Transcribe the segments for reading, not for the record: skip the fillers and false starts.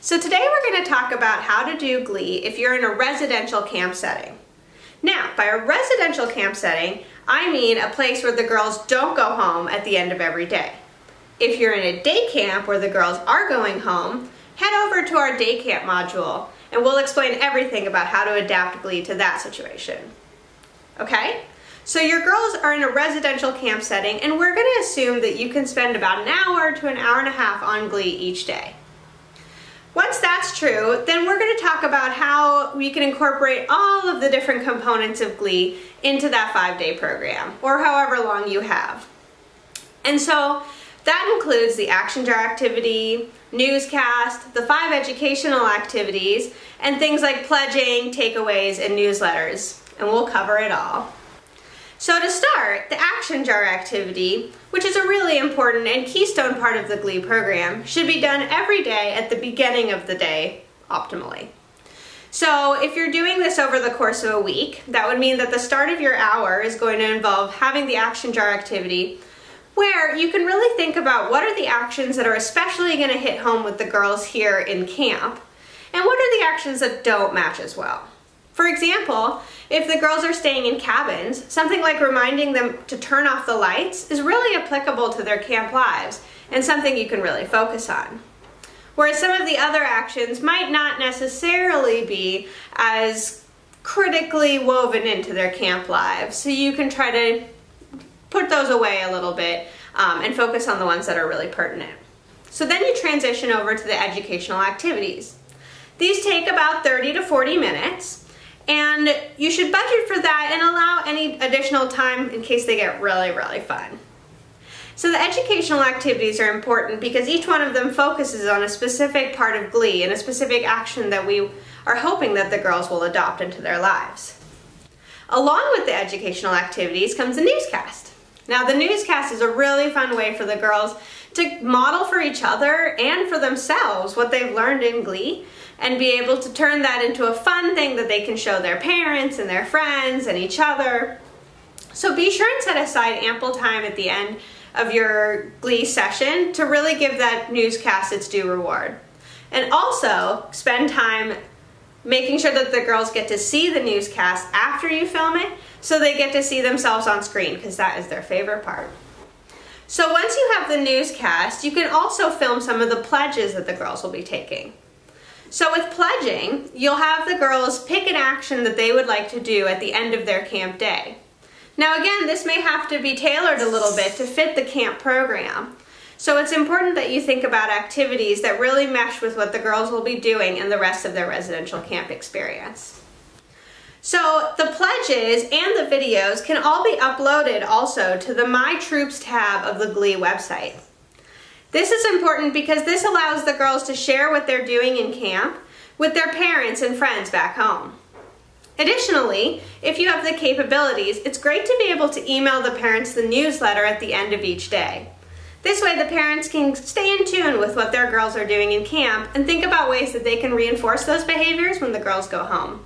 So today we're going to talk about how to do Glee if you're in a residential camp setting. Now, by a residential camp setting, I mean a place where the girls don't go home at the end of every day. If you're in a day camp where the girls are going home, head over to our day camp module and we'll explain everything about how to adapt Glee to that situation. Okay? So your girls are in a residential camp setting and we're going to assume that you can spend about an hour to an hour and a half on Glee each day. Once that's true, then we're going to talk about how we can incorporate all of the different components of Glee into that 5-day program, or however long you have. And so that includes the action jar activity, newscast, the 5 educational activities, and things like pledging, takeaways, and newsletters. And we'll cover it all. So to start, the action jar activity, which is a really important and keystone part of the Glee program, should be done every day at the beginning of the day, optimally. So if you're doing this over the course of a week, that would mean that the start of your hour is going to involve having the action jar activity, where you can really think about what are the actions that are especially going to hit home with the girls here in camp, and what are the actions that don't match as well. For example, if the girls are staying in cabins, something like reminding them to turn off the lights is really applicable to their camp lives and something you can really focus on. Whereas some of the other actions might not necessarily be as critically woven into their camp lives, so you can try to put those away a little bit and focus on the ones that are really pertinent. So then you transition over to the educational activities. These take about 30 to 40 minutes. And you should budget for that and allow any additional time in case they get really, really fun. So the educational activities are important because each one of them focuses on a specific part of Glee and a specific action that we are hoping that the girls will adopt into their lives. Along with the educational activities comes the newscast. Now the newscast is a really fun way for the girls to model for each other and for themselves what they've learned in Glee, and be able to turn that into a fun thing that they can show their parents and their friends and each other. So be sure and set aside ample time at the end of your Glee session to really give that newscast its due reward. And also spend time making sure that the girls get to see the newscast after you film it, so they get to see themselves on screen, because that is their favorite part. So once you have the newscast, you can also film some of the pledges that the girls will be taking. So with pledging, you'll have the girls pick an action that they would like to do at the end of their camp day. Now again, this may have to be tailored a little bit to fit the camp program. So it's important that you think about activities that really mesh with what the girls will be doing in the rest of their residential camp experience. So the pledges and the videos can all be uploaded also to the My Troops tab of the Glee website. This is important because this allows the girls to share what they're doing in camp with their parents and friends back home. Additionally, if you have the capabilities, it's great to be able to email the parents the newsletter at the end of each day. This way the parents can stay in tune with what their girls are doing in camp and think about ways that they can reinforce those behaviors when the girls go home.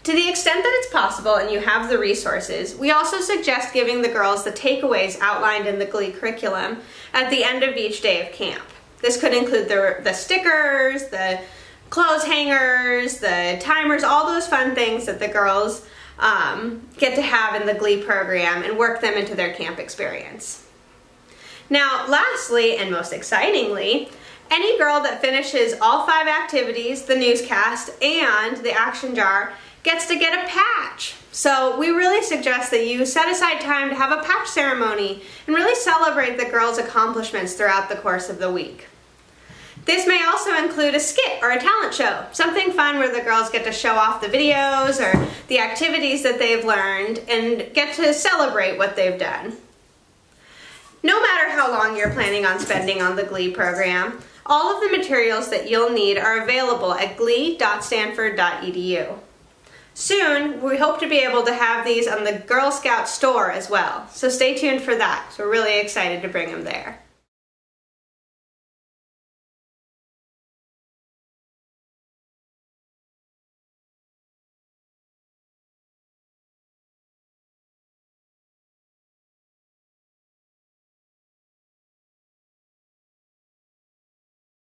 To the extent that it's possible and you have the resources, we also suggest giving the girls the takeaways outlined in the Glee curriculum at the end of each day of camp. This could include the stickers, the clothes hangers, the timers, all those fun things that the girls get to have in the Glee program and work them into their camp experience. Now, lastly and most excitingly, any girl that finishes all 5 activities, the newscast, and the action jar gets to get a patch. So we really suggest that you set aside time to have a patch ceremony and really celebrate the girls' accomplishments throughout the course of the week. This may also include a skit or a talent show, something fun where the girls get to show off the videos or the activities that they've learned and get to celebrate what they've done. No matter how long you're planning on spending on the Glee program, all of the materials that you'll need are available at glee.stanford.edu. Soon, we hope to be able to have these on the Girl Scout store as well, so stay tuned for that. So we're really excited to bring them there.